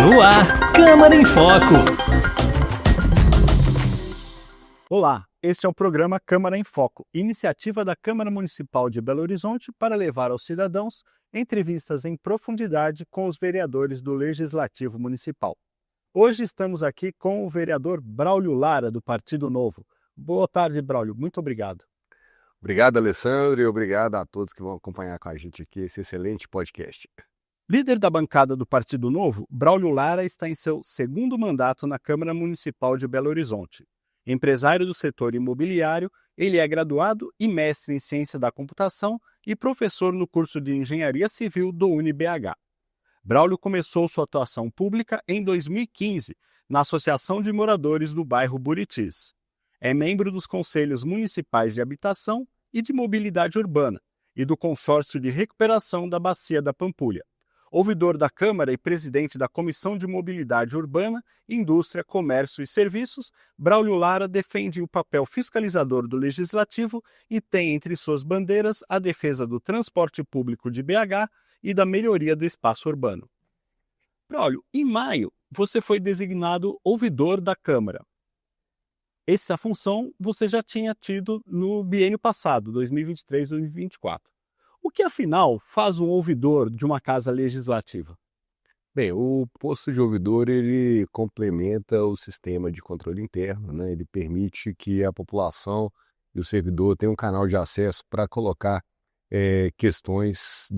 No ar, Câmara em Foco. Olá, este é o programa Câmara em Foco, iniciativa da Câmara Municipal de Belo Horizonte para levar aos cidadãos entrevistas em profundidade com os vereadores do Legislativo Municipal. Hoje estamos aqui com o vereador Braulio Lara, do Partido Novo. Boa tarde, Braulio. Muito obrigado. Obrigado, Alessandro, e obrigado a todos que vão acompanhar com a gente aqui esse excelente podcast. Líder da bancada do Partido Novo, Braulio Lara está em seu segundo mandato na Câmara Municipal de Belo Horizonte. Empresário do setor imobiliário, ele é graduado e mestre em Ciência da Computação e professor no curso de Engenharia Civil do UniBH. Braulio começou sua atuação pública em 2015, na Associação de Moradores do bairro Buritis. É membro dos Conselhos Municipais de Habitação e de Mobilidade Urbana e do Consórcio de Recuperação da Bacia da Pampulha. Ouvidor da Câmara e presidente da Comissão de Mobilidade Urbana, Indústria, Comércio e Serviços, Braulio Lara defende o papel fiscalizador do Legislativo e tem entre suas bandeiras a defesa do transporte público de BH e da melhoria do espaço urbano. Braulio, em maio, você foi designado ouvidor da Câmara. Essa função você já tinha tido no biênio passado, 2023-2024. O que, afinal, faz um ouvidor de uma casa legislativa? Bem, o posto de ouvidor, ele complementa o sistema de controle interno, né? Ele permite que a população e o servidor tenham um canal de acesso para colocar questões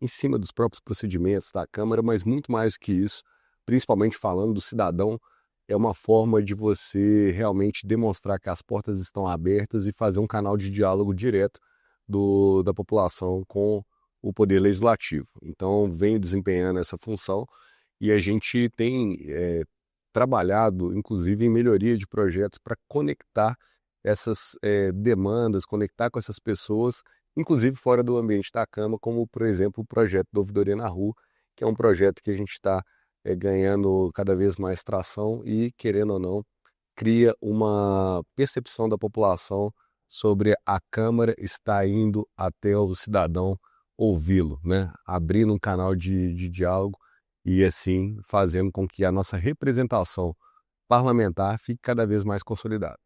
em cima dos próprios procedimentos da Câmara, mas muito mais do que isso, principalmente falando do cidadão, é uma forma de você realmente demonstrar que as portas estão abertas e fazer um canal de diálogo direto da população com o Poder Legislativo. Então, venho desempenhando essa função e a gente tem trabalhado, inclusive, em melhoria de projetos para conectar essas demandas, conectar com essas pessoas, inclusive fora do ambiente da Câmara, como, por exemplo, o projeto da Ouvidoria na Rua, que é um projeto que a gente está ganhando cada vez mais tração e, querendo ou não, cria uma percepção da população sobre a Câmara estar indo até o cidadão ouvi-lo, né? Abrindo um canal de diálogo e, assim, fazendo com que a nossa representação parlamentar fique cada vez mais consolidada.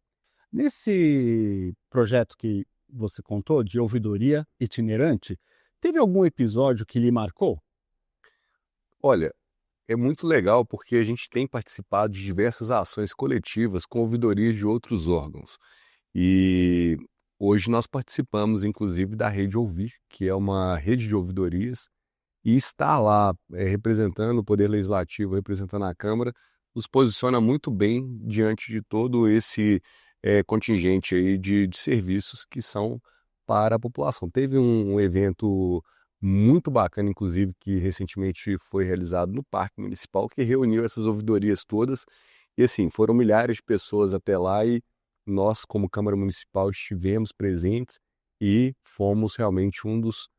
Nesse projeto que você contou, de ouvidoria itinerante, teve algum episódio que lhe marcou? Olha, é muito legal porque a gente tem participado de diversas ações coletivas com ouvidorias de outros órgãos. E hoje nós participamos, inclusive, da Rede Ouvir, que é uma rede de ouvidorias, e estar lá representando o Poder Legislativo, representando a Câmara, nos posiciona muito bem diante de todo esse contingente aí de serviços que são para a população. Teve um evento muito bacana, inclusive, que recentemente foi realizado no Parque Municipal, que reuniu essas ouvidorias todas, e assim, foram milhares de pessoas até lá e nós, como Câmara Municipal, estivemos presentes e fomos realmente um dos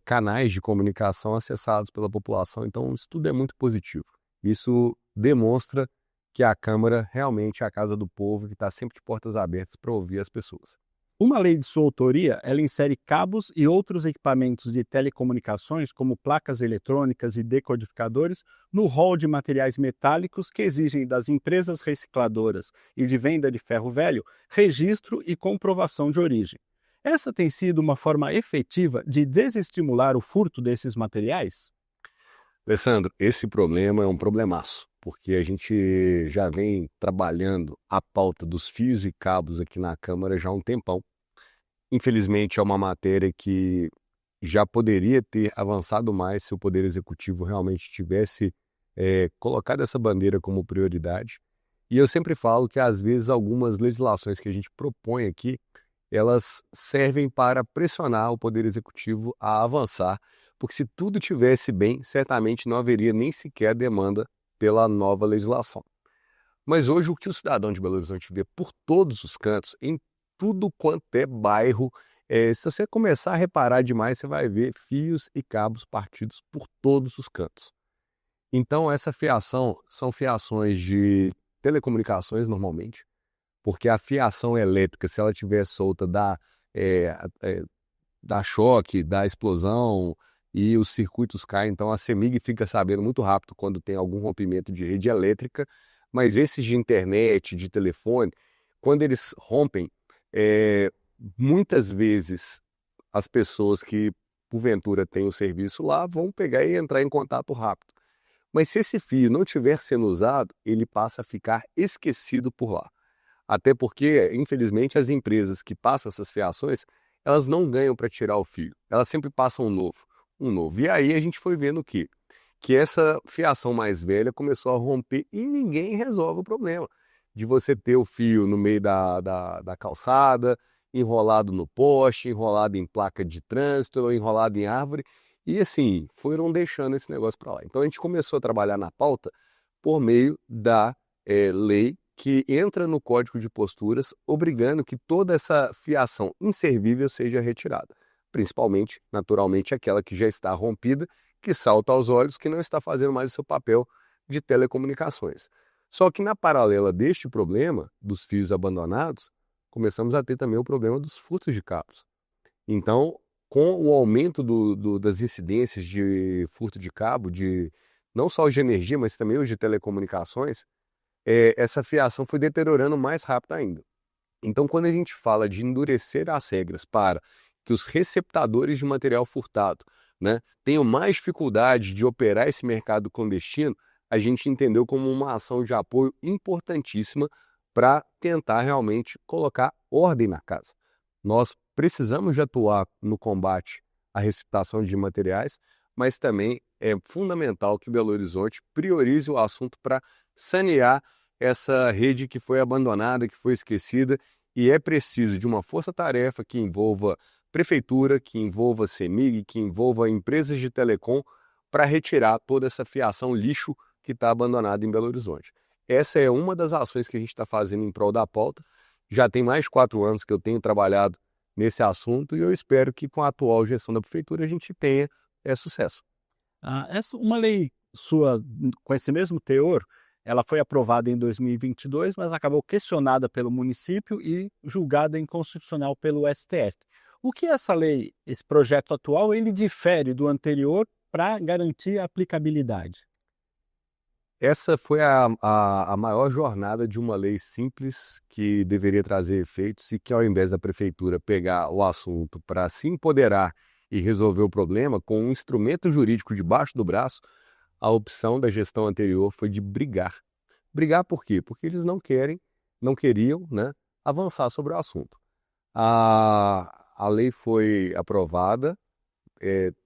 canais de comunicação acessados pela população. Então, isso tudo é muito positivo. Isso demonstra que a Câmara realmente é a casa do povo, que está sempre de portas abertas para ouvir as pessoas. Uma lei de sua autoria, ela insere cabos e outros equipamentos de telecomunicações, como placas eletrônicas e decodificadores, no rol de materiais metálicos que exigem das empresas recicladoras e de venda de ferro velho registro e comprovação de origem. Essa tem sido uma forma efetiva de desestimular o furto desses materiais? Alessandro, esse problema é um problemaço, porque a gente já vem trabalhando a pauta dos fios e cabos aqui na Câmara já há um tempão. Infelizmente, é uma matéria que já poderia ter avançado mais se o Poder Executivo realmente tivesse colocado essa bandeira como prioridade. E eu sempre falo que, às vezes, algumas legislações que a gente propõe aqui, elas servem para pressionar o Poder Executivo a avançar, porque se tudo tivesse bem, certamente não haveria nem sequer demanda pela nova legislação. Mas hoje o que o cidadão de Belo Horizonte vê por todos os cantos, em tudo quanto é bairro, se você começar a reparar demais, você vai ver fios e cabos partidos por todos os cantos. Então essa fiação são fiações de telecomunicações normalmente, porque a fiação elétrica, se ela estiver solta, dá choque, dá explosão, e os circuitos caem, então a CEMIG fica sabendo muito rápido quando tem algum rompimento de rede elétrica, mas esses de internet, de telefone, quando eles rompem, muitas vezes as pessoas que porventura têm o serviço lá vão pegar e entrar em contato rápido. Mas se esse fio não estiver sendo usado, ele passa a ficar esquecido por lá. Até porque, infelizmente, as empresas que passam essas fiações, elas não ganham para tirar o fio. Elas sempre passam um novo, um novo. E aí a gente foi vendo o quê? Que essa fiação mais velha começou a romper e ninguém resolve o problema de você ter o fio no meio da calçada, enrolado no poste, enrolado em placa de trânsito, ou enrolado em árvore. E assim, foram deixando esse negócio para lá. Então a gente começou a trabalhar na pauta por meio da lei que entra no Código de Posturas, obrigando que toda essa fiação inservível seja retirada. Principalmente, naturalmente, aquela que já está rompida, que salta aos olhos, que não está fazendo mais o seu papel de telecomunicações. Só que na paralela deste problema, dos fios abandonados, começamos a ter também o problema dos furtos de cabos. Então, com o aumento das incidências de furto de cabo, não só os de energia, mas também os de telecomunicações, essa fiação foi deteriorando mais rápido ainda. Então, quando a gente fala de endurecer as regras para que os receptadores de material furtado, né, tenham mais dificuldade de operar esse mercado clandestino, a gente entendeu como uma ação de apoio importantíssima para tentar realmente colocar ordem na casa. Nós precisamos de atuar no combate à receptação de materiais, mas também é fundamental que Belo Horizonte priorize o assunto para sanear essa rede que foi abandonada, que foi esquecida, e é preciso de uma força-tarefa que envolva prefeitura, que envolva CEMIG, que envolva empresas de telecom, para retirar toda essa fiação lixo que está abandonada em Belo Horizonte. Essa é uma das ações que a gente está fazendo em prol da pauta. Já tem mais de 4 anos que eu tenho trabalhado nesse assunto e eu espero que com a atual gestão da prefeitura a gente tenha sucesso. Uma lei sua com esse mesmo teor, ela foi aprovada em 2022, mas acabou questionada pelo município e julgada inconstitucional pelo STF. O que essa lei, esse projeto atual, ele difere do anterior para garantir a aplicabilidade? Essa foi a maior jornada de uma lei simples que deveria trazer efeitos e que, ao invés da prefeitura pegar o assunto para se empoderar e resolver o problema com um instrumento jurídico debaixo do braço, a opção da gestão anterior foi de brigar. Brigar por quê? Porque eles não queriam, né, avançar sobre o assunto. A lei foi aprovada,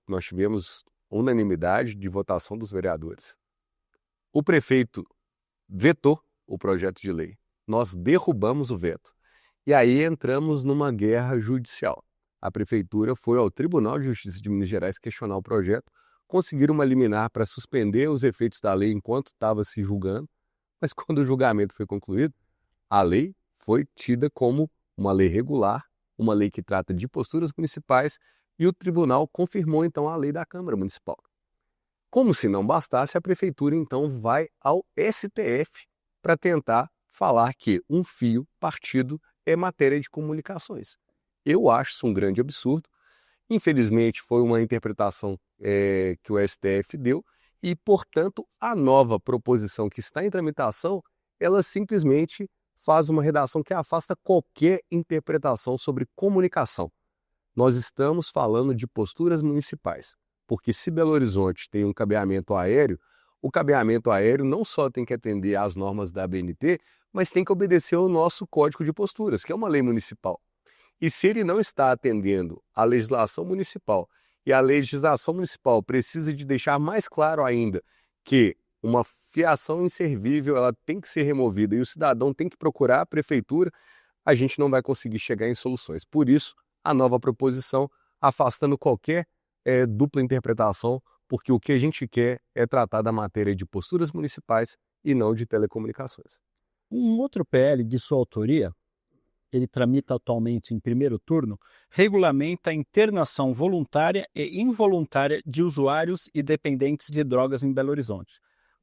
nós tivemos unanimidade de votação dos vereadores. O prefeito vetou o projeto de lei. Nós derrubamos o veto. E aí entramos numa guerra judicial. A prefeitura foi ao Tribunal de Justiça de Minas Gerais questionar o projeto, conseguiram uma liminar para suspender os efeitos da lei enquanto estava se julgando, mas quando o julgamento foi concluído, a lei foi tida como uma lei regular, uma lei que trata de posturas municipais, e o tribunal confirmou então a lei da Câmara Municipal. Como se não bastasse, a prefeitura então vai ao STF para tentar falar que um fio partido é matéria de comunicações. Eu acho isso um grande absurdo. Infelizmente, foi uma interpretação que o STF deu e, portanto, a nova proposição que está em tramitação, ela simplesmente faz uma redação que afasta qualquer interpretação sobre comunicação. Nós estamos falando de posturas municipais, porque se Belo Horizonte tem um cabeamento aéreo, o cabeamento aéreo não só tem que atender às normas da ABNT, mas tem que obedecer ao nosso Código de Posturas, que é uma lei municipal. E se ele não está atendendo à legislação municipal, e a legislação municipal precisa de deixar mais claro ainda que uma fiação inservível ela tem que ser removida e o cidadão tem que procurar a prefeitura, a gente não vai conseguir chegar em soluções. Por isso, a nova proposição afastando qualquer dupla interpretação, porque o que a gente quer é tratar da matéria de posturas municipais e não de telecomunicações. Um outro PL de sua autoria, ele tramita atualmente em primeiro turno, regulamenta a internação voluntária e involuntária de usuários e dependentes de drogas em Belo Horizonte.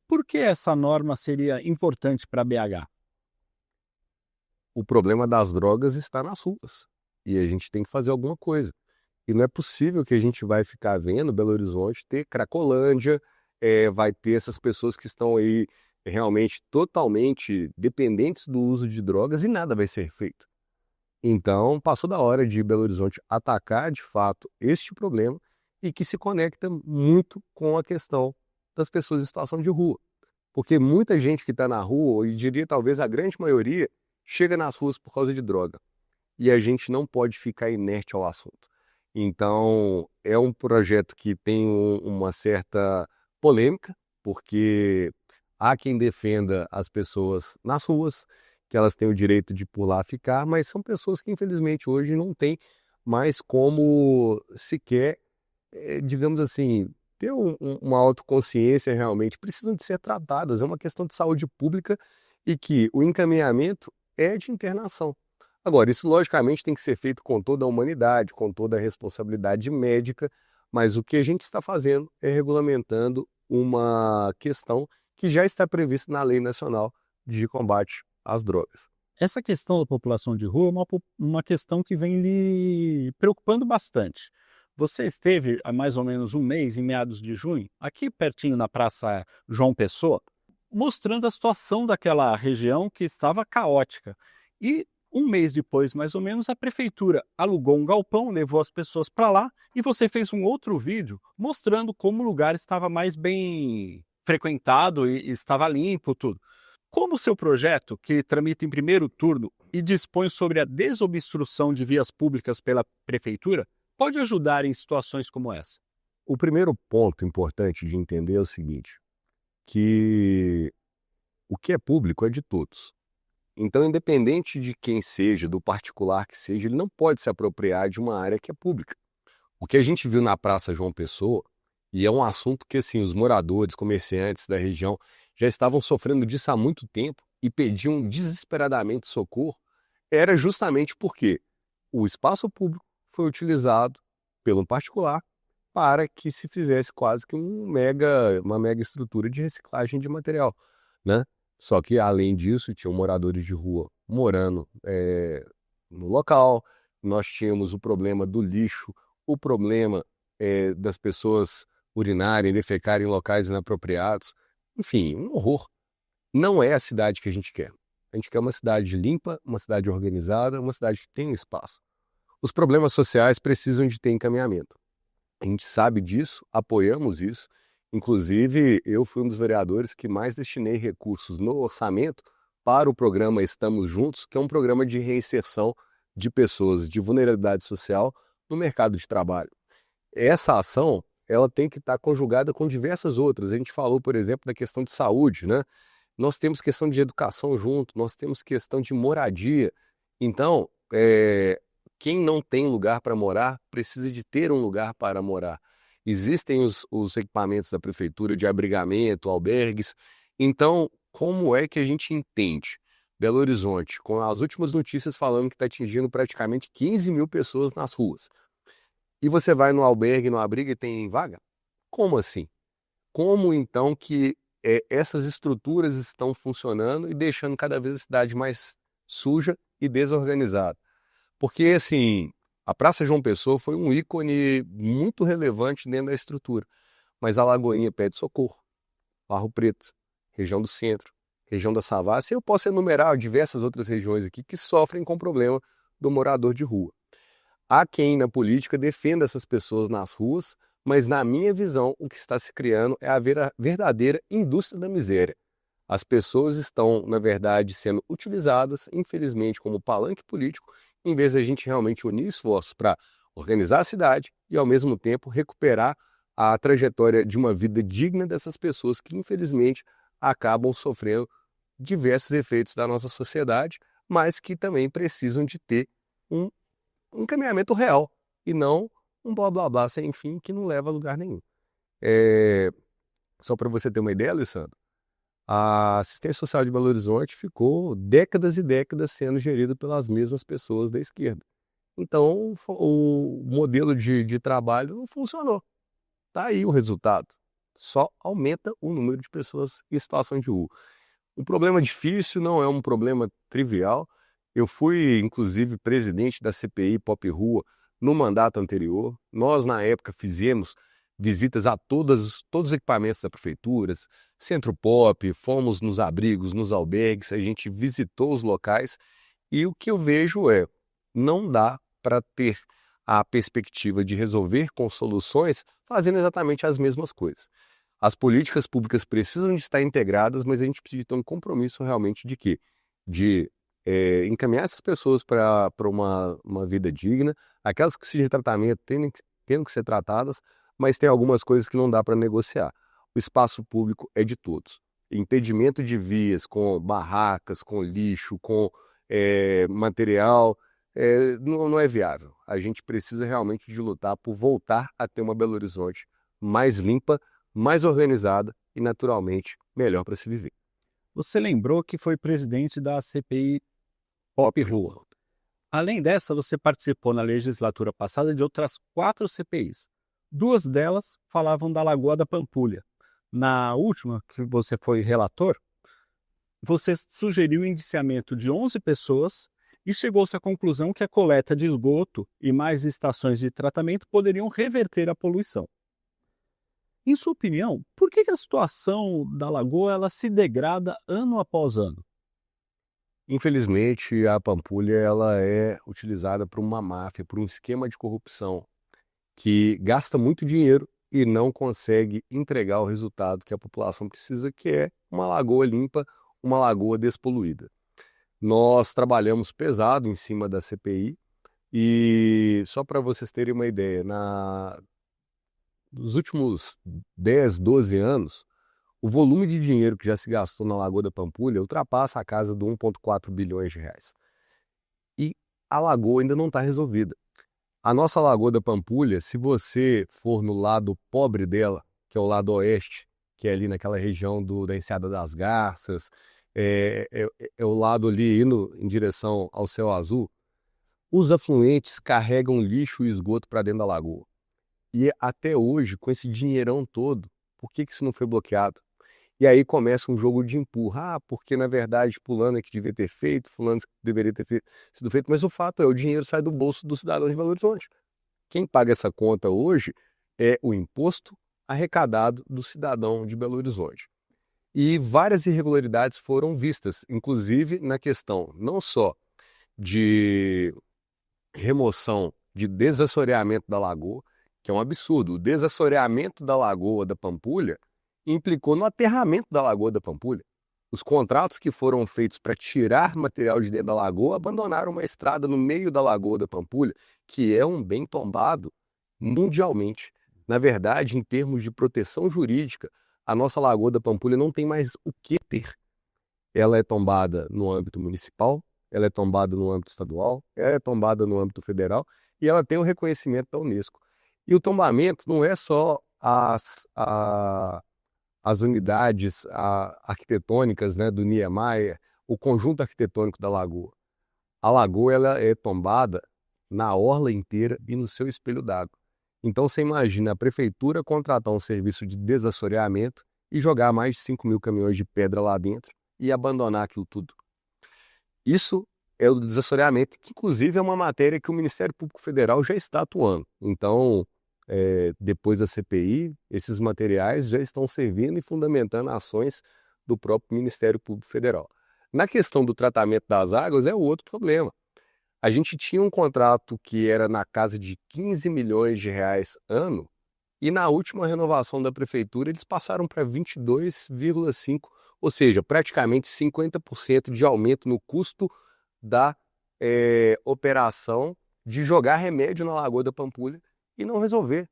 Por que essa norma seria importante para BH? O problema das drogas está nas ruas e a gente tem que fazer alguma coisa. E não é possível que a gente vai ficar vendo Belo Horizonte ter Cracolândia, vai ter essas pessoas que estão aí realmente totalmente dependentes do uso de drogas e nada vai ser feito. Então, passou da hora de Belo Horizonte atacar de fato este problema e que se conecta muito com a questão das pessoas em situação de rua. Porque muita gente que está na rua, e diria talvez a grande maioria, chega nas ruas por causa de droga. E a gente não pode ficar inerte ao assunto. Então, é um projeto que tem uma certa polêmica, porque há quem defenda as pessoas nas ruas, que elas têm o direito de por lá ficar, mas são pessoas que infelizmente hoje não têm mais como sequer, digamos assim, ter uma autoconsciência realmente, precisam de ser tratadas, é uma questão de saúde pública e que o encaminhamento é de internação. Agora, isso logicamente tem que ser feito com toda a humanidade, com toda a responsabilidade médica, mas o que a gente está fazendo é regulamentando uma questão que já está prevista na Lei Nacional de Combate às Drogas. Essa questão da população de rua é uma questão que vem lhe preocupando bastante. Você esteve há mais ou menos um mês, em meados de junho, aqui pertinho na Praça João Pessoa, mostrando a situação daquela região que estava caótica. E um mês depois, mais ou menos, a prefeitura alugou um galpão, levou as pessoas para lá e você fez um outro vídeo mostrando como o lugar estava mais bem frequentado e estava limpo, tudo. Como o seu projeto, que tramita em primeiro turno e dispõe sobre a desobstrução de vias públicas pela prefeitura, pode ajudar em situações como essa? O primeiro ponto importante de entender é o seguinte, que o que é público é de todos. Então, independente de quem seja, do particular que seja, ele não pode se apropriar de uma área que é pública. O que a gente viu na Praça João Pessoa, e é um assunto que assim, os moradores, comerciantes da região já estavam sofrendo disso há muito tempo e pediam desesperadamente socorro, era justamente porque o espaço público foi utilizado pelo particular para que se fizesse quase que uma mega estrutura de reciclagem de material, né? Só que, além disso, tinham moradores de rua morando no local, nós tínhamos o problema do lixo, o problema das pessoas urinarem, defecarem em locais inapropriados, enfim, um horror. Não é a cidade que a gente quer. A gente quer uma cidade limpa, uma cidade organizada, uma cidade que tem espaço. Os problemas sociais precisam de ter encaminhamento. A gente sabe disso, apoiamos isso. Inclusive, eu fui um dos vereadores que mais destinei recursos no orçamento para o programa Estamos Juntos, que é um programa de reinserção de pessoas de vulnerabilidade social no mercado de trabalho. Essa ação, ela tem que estar conjugada com diversas outras. A gente falou, por exemplo, da questão de saúde, né? Nós temos questão de educação junto, nós temos questão de moradia. Então, quem não tem lugar para morar precisa de ter um lugar para morar. Existem os equipamentos da prefeitura de abrigamento, albergues. Então, como é que a gente entende Belo Horizonte, com as últimas notícias falando que está atingindo praticamente 15 mil pessoas nas ruas, e você vai no albergue, no abrigo e tem vaga? Como assim? Como então que essas estruturas estão funcionando e deixando cada vez a cidade mais suja e desorganizada? Porque, assim, a Praça João Pessoa foi um ícone muito relevante dentro da estrutura, mas a Lagoinha pede socorro, Barro Preto, região do centro, região da Savassi, e eu posso enumerar diversas outras regiões aqui que sofrem com o problema do morador de rua. Há quem na política defenda essas pessoas nas ruas, mas na minha visão o que está se criando é a verdadeira indústria da miséria. As pessoas estão, na verdade, sendo utilizadas, infelizmente, como palanque político, em vez de a gente realmente unir esforços para organizar a cidade e, ao mesmo tempo, recuperar a trajetória de uma vida digna dessas pessoas que, infelizmente, acabam sofrendo diversos efeitos da nossa sociedade, mas que também precisam de ter um encaminhamento real e não um blá blá blá sem fim que não leva a lugar nenhum. Só para você ter uma ideia, Alessandro, a assistência social de Belo Horizonte ficou décadas e décadas sendo gerida pelas mesmas pessoas da esquerda. Então, o modelo de trabalho não funcionou. Está aí o resultado. Só aumenta o número de pessoas em situação de rua. Um problema difícil, não é um problema trivial. Eu fui, inclusive, presidente da CPI Pop Rua no mandato anterior. Nós, na época, fizemos visitas a todos os equipamentos da prefeitura, Centro Pop, fomos nos abrigos, nos albergues, a gente visitou os locais e o que eu vejo não dá para ter a perspectiva de resolver com soluções fazendo exatamente as mesmas coisas. As políticas públicas precisam de estar integradas, mas a gente precisa ter um compromisso realmente de quê? De encaminhar essas pessoas para uma vida digna, aquelas que precisam de tratamento tendo que ser tratadas, mas tem algumas coisas que não dá para negociar. O espaço público é de todos. Impedimento de vias com barracas, com lixo, com material, não é viável. A gente precisa realmente de lutar por voltar a ter uma Belo Horizonte mais limpa, mais organizada e, naturalmente, melhor para se viver. Você lembrou que foi presidente da CPI Pop Rua. Além dessa, você participou na legislatura passada de outras 4 CPIs. 2 delas falavam da Lagoa da Pampulha. Na última, que você foi relator, você sugeriu o indiciamento de 11 pessoas e chegou-se à conclusão que a coleta de esgoto e mais estações de tratamento poderiam reverter a poluição. Em sua opinião, por que a situação da lagoa ela se degrada ano após ano? Infelizmente, a Pampulha ela é utilizada por uma máfia, por um esquema de corrupção que gasta muito dinheiro e não consegue entregar o resultado que a população precisa, que é uma lagoa limpa, uma lagoa despoluída. Nós trabalhamos pesado em cima da CPI e, só para vocês terem uma ideia, nos últimos 10, 12 anos, o volume de dinheiro que já se gastou na Lagoa da Pampulha ultrapassa a casa de 1,4 bilhões de reais. E a lagoa ainda não está resolvida. A nossa Lagoa da Pampulha, se você for no lado pobre dela, que é o lado oeste, que é ali naquela região da Enseada das Garças, é o lado ali indo em direção ao Céu Azul, os afluentes carregam lixo e esgoto para dentro da lagoa. E até hoje, com esse dinheirão todo, por que isso não foi bloqueado? E aí começa um jogo de empurra. Porque na verdade fulano é que devia ter feito, fulano que deveria ter sido feito, mas o fato é, o dinheiro sai do bolso do cidadão de Belo Horizonte. Quem paga essa conta hoje é o imposto arrecadado do cidadão de Belo Horizonte. E várias irregularidades foram vistas, inclusive na questão não só de remoção de desassoreamento da lagoa, que é um absurdo. O desassoreamento da Lagoa da Pampulha implicou no aterramento da Lagoa da Pampulha. Os contratos que foram feitos para tirar material de dentro da lagoa abandonaram uma estrada no meio da Lagoa da Pampulha, que é um bem tombado mundialmente. Na verdade, em termos de proteção jurídica, a nossa Lagoa da Pampulha não tem mais o que ter. Ela é tombada no âmbito municipal, ela é tombada no âmbito estadual, ela é tombada no âmbito federal e ela tem o reconhecimento da Unesco. E o tombamento não é só as unidades arquitetônicas, né, do Niemeyer, o conjunto arquitetônico da lagoa. A lagoa ela é tombada na orla inteira e no seu espelho d'água. Então você imagina a prefeitura contratar um serviço de desassoreamento e jogar mais de 5.000 caminhões de pedra lá dentro e abandonar aquilo tudo. Isso é o desassoreamento, que inclusive é uma matéria que o Ministério Público Federal já está atuando. Então, depois da CPI, esses materiais já estão servindo e fundamentando ações do próprio Ministério Público Federal. Na questão do tratamento das águas é outro problema. A gente tinha um contrato que era na casa de 15 milhões de reais ano e na última renovação da prefeitura eles passaram para 22,5, ou seja, praticamente 50% de aumento no custo da operação de jogar remédio na Lagoa da Pampulha e não resolver.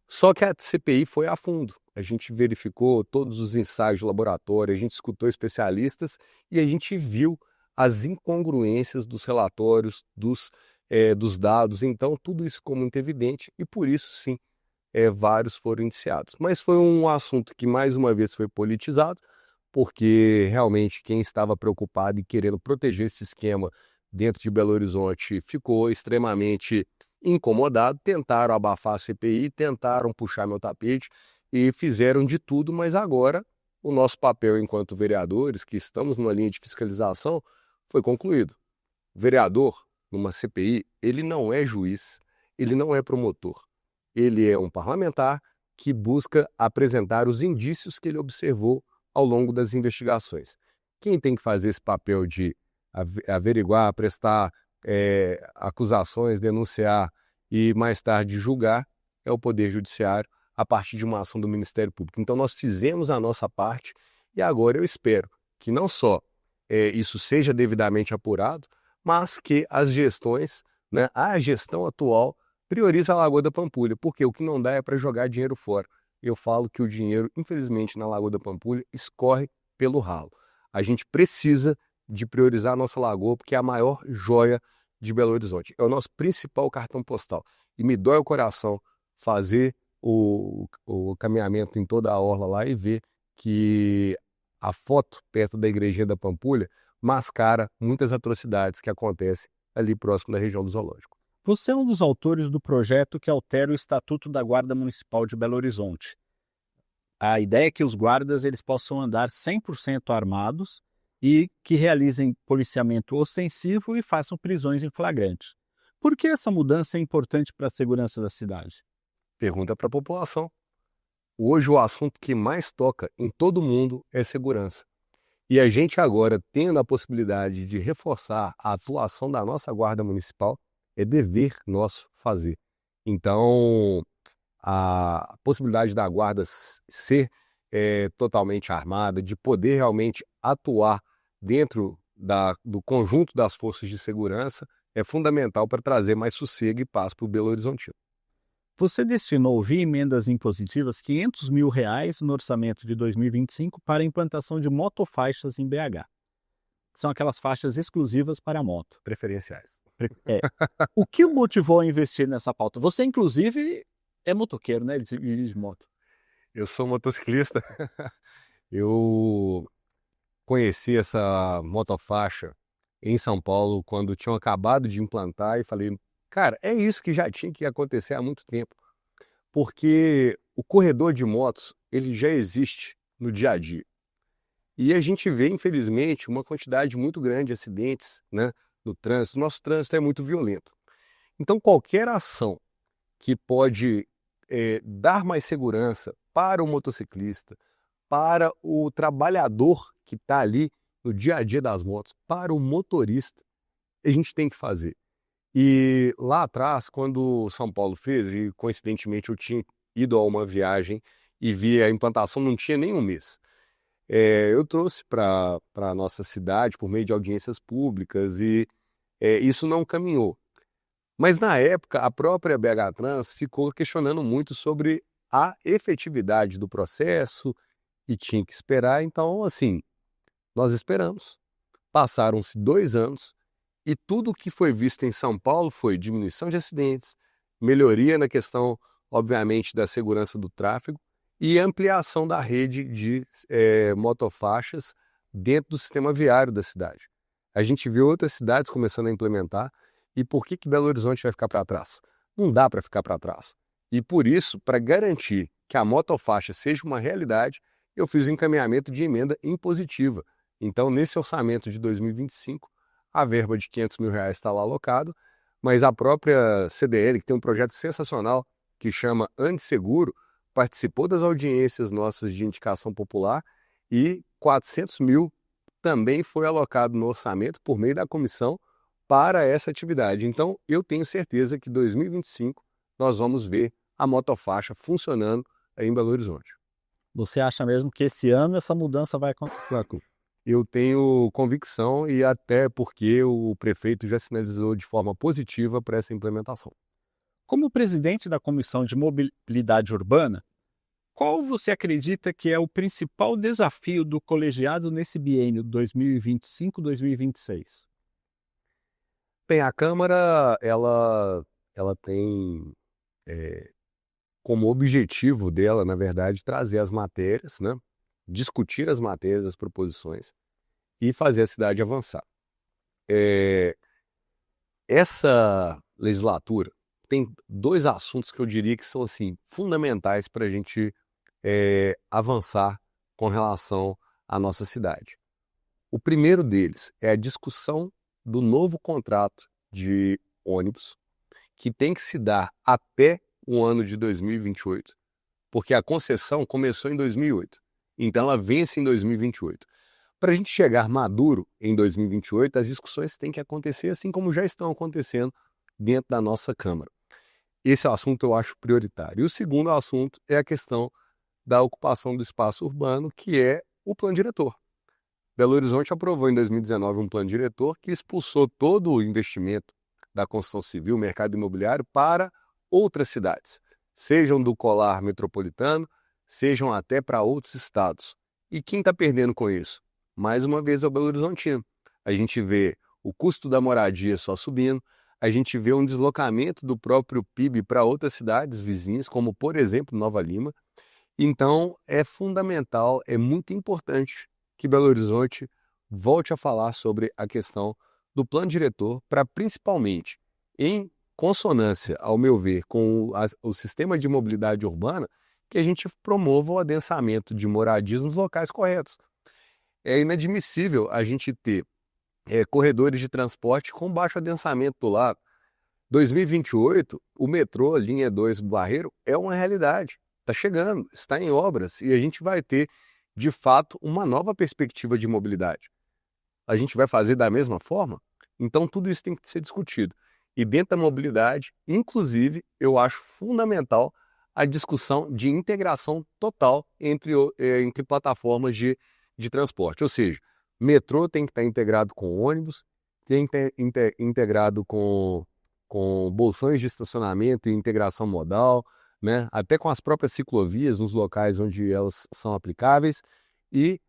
Só que a CPI foi a fundo. A gente verificou todos os ensaios de laboratório, a gente escutou especialistas e a gente viu as incongruências dos relatórios, dos dados. Então, tudo isso ficou muito evidente e por isso, sim, vários foram indiciados. Mas foi um assunto que, mais uma vez, foi politizado, porque realmente quem estava preocupado e querendo proteger esse esquema dentro de Belo Horizonte ficou extremamente incomodado, tentaram abafar a CPI, tentaram puxar meu tapete e fizeram de tudo, mas agora o nosso papel enquanto vereadores, que estamos numa linha de fiscalização, foi concluído. O vereador, numa CPI, ele não é juiz, ele não é promotor. Ele é um parlamentar que busca apresentar os indícios que ele observou ao longo das investigações. Quem tem que fazer esse papel de averiguar, prestar acusações, denunciar e mais tarde julgar é o Poder Judiciário a partir de uma ação do Ministério Público. Então nós fizemos a nossa parte e agora eu espero que não só isso seja devidamente apurado, mas que as gestões, né, a gestão atual priorize a Lagoa da Pampulha, porque o que não dá é para jogar dinheiro fora. Eu falo que o dinheiro, infelizmente, na Lagoa da Pampulha escorre pelo ralo. A gente precisa de priorizar a nossa lagoa, porque é a maior joia de Belo Horizonte. É o nosso principal cartão postal. E me dói o coração fazer o caminhamento em toda a orla lá e ver que a foto perto da igrejinha da Pampulha mascara muitas atrocidades que acontecem ali próximo da região do zoológico. Você é um dos autores do projeto que altera o Estatuto da Guarda Municipal de Belo Horizonte. A ideia é que os guardas eles possam andar 100% armados e que realizem policiamento ostensivo e façam prisões em flagrante. Por que essa mudança é importante para a segurança da cidade? Pergunta para a população. Hoje o assunto que mais toca em todo mundo é segurança. E a gente agora, tendo a possibilidade de reforçar a atuação da nossa Guarda Municipal, é dever nosso fazer. Então, a possibilidade da Guarda ser totalmente armada, de poder realmente atuar dentro do conjunto das forças de segurança, é fundamental para trazer mais sossego e paz para o Belo Horizontino. Você destinou via emendas impositivas R$ 500 mil no orçamento de 2025 para a implantação de motofaixas em BH. São aquelas faixas exclusivas para moto. Preferenciais. O que o motivou a investir nessa pauta? Você, inclusive, é motoqueiro, né? Ele dirige moto. Eu sou motociclista. Eu conheci essa motofaixa em São Paulo quando tinham acabado de implantar e falei, cara, é isso que já tinha que acontecer há muito tempo. Porque o corredor de motos, ele já existe no dia a dia. E a gente vê, infelizmente, uma quantidade muito grande de acidentes, né, no trânsito. O nosso trânsito é muito violento. Então, qualquer ação que pode dar mais segurança para o motociclista, para o trabalhador que está ali no dia a dia das motos, para o motorista, a gente tem que fazer. E lá atrás, quando São Paulo fez, e coincidentemente eu tinha ido a uma viagem e vi a implantação, não tinha nem um mês. Eu trouxe para a nossa cidade por meio de audiências públicas e isso não caminhou. Mas na época, a própria BH Trans ficou questionando muito sobre a efetividade do processo e tinha que esperar. Então, assim, nós esperamos. Passaram-se 2 anos e tudo o que foi visto em São Paulo foi diminuição de acidentes, melhoria na questão, obviamente, da segurança do tráfego e ampliação da rede de motofaixas dentro do sistema viário da cidade. A gente viu outras cidades começando a implementar. E por que Belo Horizonte vai ficar para trás? Não dá para ficar para trás. E por isso, para garantir que a motofaixa seja uma realidade, eu fiz o encaminhamento de emenda impositiva. Então, nesse orçamento de 2025, a verba de R$ 500 mil está lá alocado, mas a própria CDL, que tem um projeto sensacional que chama Antisseguro, participou das audiências nossas de indicação popular e R$ 400 mil também foi alocado no orçamento por meio da comissão para essa atividade. Então, eu tenho certeza que em 2025 nós vamos ver a motofaixa funcionando aí em Belo Horizonte. Você acha mesmo que esse ano essa mudança vai acontecer? Eu tenho convicção e até porque o prefeito já sinalizou de forma positiva para essa implementação. Como presidente da Comissão de Mobilidade Urbana, qual você acredita que é o principal desafio do colegiado nesse biênio 2025-2026? Bem, a Câmara ela tem como objetivo dela, na verdade, trazer as matérias, né? Discutir as matérias, as proposições e fazer a cidade avançar. Essa legislatura tem 2 assuntos que eu diria que são assim, fundamentais para a gente avançar com relação à nossa cidade. O primeiro deles é a discussão do novo contrato de ônibus, que tem que se dar até o ano de 2028, porque a concessão começou em 2008, então ela vence em 2028. Para a gente chegar maduro em 2028, as discussões têm que acontecer assim como já estão acontecendo dentro da nossa Câmara. Esse assunto eu acho prioritário. E o segundo assunto é a questão da ocupação do espaço urbano, que é o plano diretor. Belo Horizonte aprovou em 2019 um plano diretor que expulsou todo o investimento da construção civil, mercado imobiliário, para outras cidades, sejam do colar metropolitano, sejam até para outros estados. E quem está perdendo com isso? Mais uma vez é o Belo Horizontino. A gente vê o custo da moradia só subindo, a gente vê um deslocamento do próprio PIB para outras cidades vizinhas, como por exemplo Nova Lima. Então é fundamental, é muito importante que Belo Horizonte volte a falar sobre a questão do plano diretor para, principalmente, em consonância, ao meu ver, com o sistema de mobilidade urbana, que a gente promova o adensamento de moradias nos locais corretos. É inadmissível a gente ter corredores de transporte com baixo adensamento do lado. 2028, o metrô, linha 2 do Barreiro, é uma realidade. Está chegando, está em obras e a gente vai ter, de fato, uma nova perspectiva de mobilidade. A gente vai fazer da mesma forma? Então, tudo isso tem que ser discutido. E dentro da mobilidade, inclusive, eu acho fundamental a discussão de integração total entre plataformas de transporte. Ou seja, metrô tem que estar integrado com ônibus, tem que estar integrado com bolsões de estacionamento e integração modal, né? Até com as próprias ciclovias nos locais onde elas são aplicáveis, e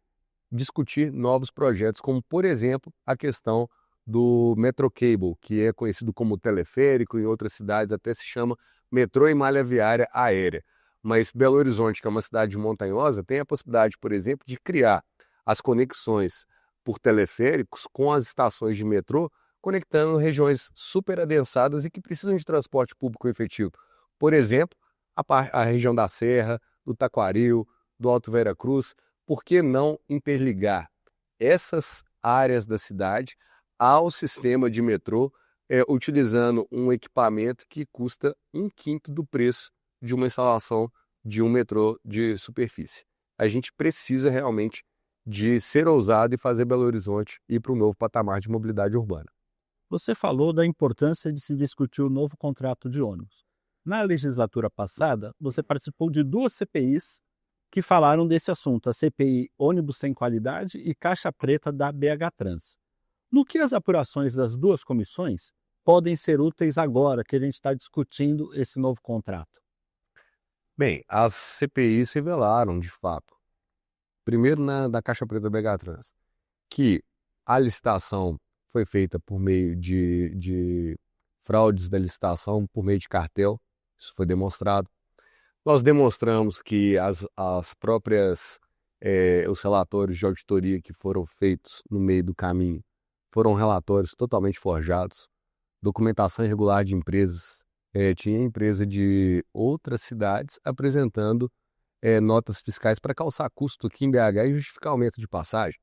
discutir novos projetos, como, por exemplo, a questão do Metrocable, que é conhecido como teleférico, em outras cidades até se chama metrô e malha viária aérea. Mas Belo Horizonte, que é uma cidade montanhosa, tem a possibilidade, por exemplo, de criar as conexões por teleféricos com as estações de metrô, conectando regiões super adensadas e que precisam de transporte público efetivo. Por exemplo, a região da Serra, do Taquaril, do Alto Vera Cruz. Por que não interligar essas áreas da cidade ao sistema de metrô, utilizando um equipamento que custa 1/5 do preço de uma instalação de um metrô de superfície? A gente precisa realmente de ser ousado e fazer Belo Horizonte ir para um novo patamar de mobilidade urbana. Você falou da importância de se discutir o novo contrato de ônibus. Na legislatura passada, você participou de 2 CPIs que falaram desse assunto, a CPI Ônibus Tem Qualidade e Caixa Preta da BH Trans. No que as apurações das 2 comissões podem ser úteis agora que a gente está discutindo esse novo contrato? Bem, as CPIs revelaram, de fato, primeiro da Caixa Preta da BH Trans, que a licitação foi feita por meio de fraudes da licitação, por meio de cartel, isso foi demonstrado. Nós demonstramos que as próprias, os relatórios de auditoria que foram feitos no meio do caminho foram relatórios totalmente forjados, documentação irregular de empresas. Tinha empresa de outras cidades apresentando notas fiscais para calçar custo aqui em BH e justificar aumento de passagem.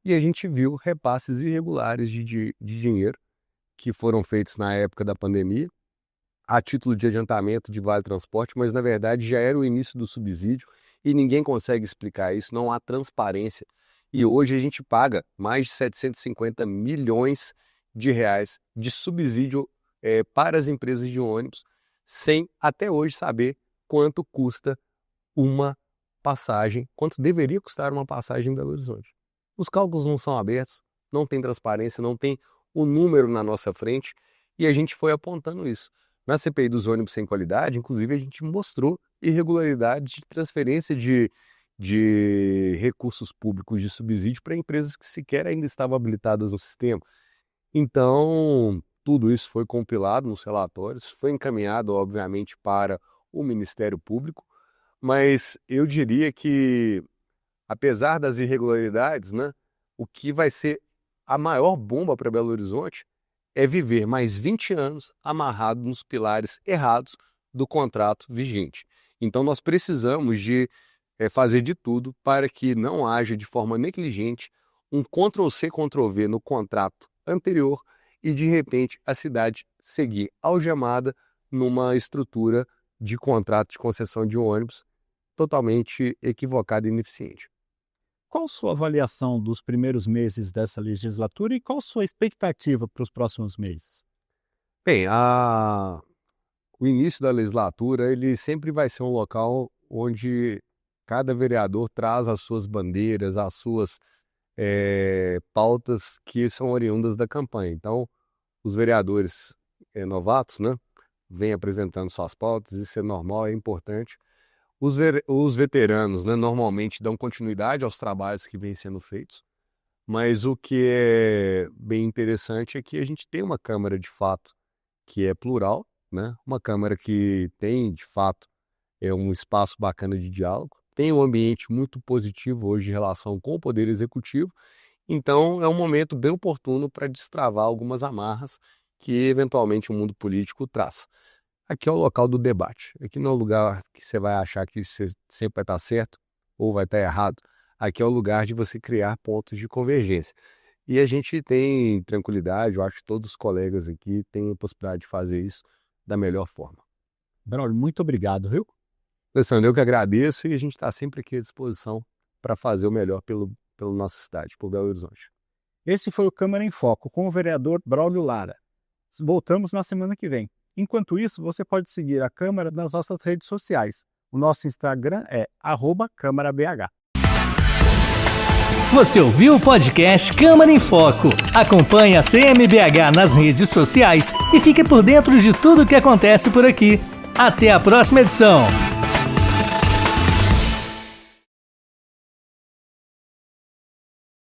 E a gente viu repasses irregulares de dinheiro que foram feitos na época da pandemia, a título de adiantamento de vale transporte, mas na verdade já era o início do subsídio e ninguém consegue explicar isso, não há transparência. E hoje a gente paga mais de 750 milhões de reais de subsídio para as empresas de ônibus, sem até hoje saber quanto custa uma passagem, quanto deveria custar uma passagem em Belo Horizonte. Os cálculos não são abertos, não tem transparência, não tem o número na nossa frente, e a gente foi apontando isso. Na CPI dos ônibus sem qualidade, inclusive, a gente mostrou irregularidades de transferência de recursos públicos de subsídio para empresas que sequer ainda estavam habilitadas no sistema. Então, tudo isso foi compilado nos relatórios, foi encaminhado, obviamente, para o Ministério Público, mas eu diria que, apesar das irregularidades, né, o que vai ser a maior bomba para Belo Horizonte é viver mais 20 anos amarrado nos pilares errados do contrato vigente. Então nós precisamos de fazer de tudo para que não haja de forma negligente um Ctrl-C, Ctrl-V no contrato anterior e de repente a cidade seguir algemada numa estrutura de contrato de concessão de ônibus totalmente equivocada e ineficiente. Qual sua avaliação dos primeiros meses dessa legislatura e qual sua expectativa para os próximos meses? Bem, o início da legislatura ele sempre vai ser um local onde cada vereador traz as suas bandeiras, as suas pautas que são oriundas da campanha. Então, os vereadores novatos, né, vêm apresentando suas pautas, isso é normal, é importante. Os veteranos, né, normalmente dão continuidade aos trabalhos que vêm sendo feitos, mas o que é bem interessante é que a gente tem uma Câmara, de fato, que é plural, né, uma Câmara que tem, de fato, um espaço bacana de diálogo, tem um ambiente muito positivo hoje em relação com o Poder Executivo, então é um momento bem oportuno para destravar algumas amarras que, eventualmente, o mundo político traz. Aqui é o local do debate. Aqui não é o lugar que você vai achar que você sempre vai estar certo ou vai estar errado. Aqui é o lugar de você criar pontos de convergência. E a gente tem tranquilidade, eu acho que todos os colegas aqui têm a possibilidade de fazer isso da melhor forma. Braulio, muito obrigado, viu? Alessandro, eu que agradeço e a gente está sempre aqui à disposição para fazer o melhor pela nossa cidade, por Belo Horizonte. Esse foi o Câmara em Foco com o vereador Braulio Lara. Voltamos na semana que vem. Enquanto isso, você pode seguir a Câmara nas nossas redes sociais. O nosso Instagram é @CâmaraBH. Você ouviu o podcast Câmara em Foco. Acompanhe a CMBH nas redes sociais e fique por dentro de tudo o que acontece por aqui. Até a próxima edição.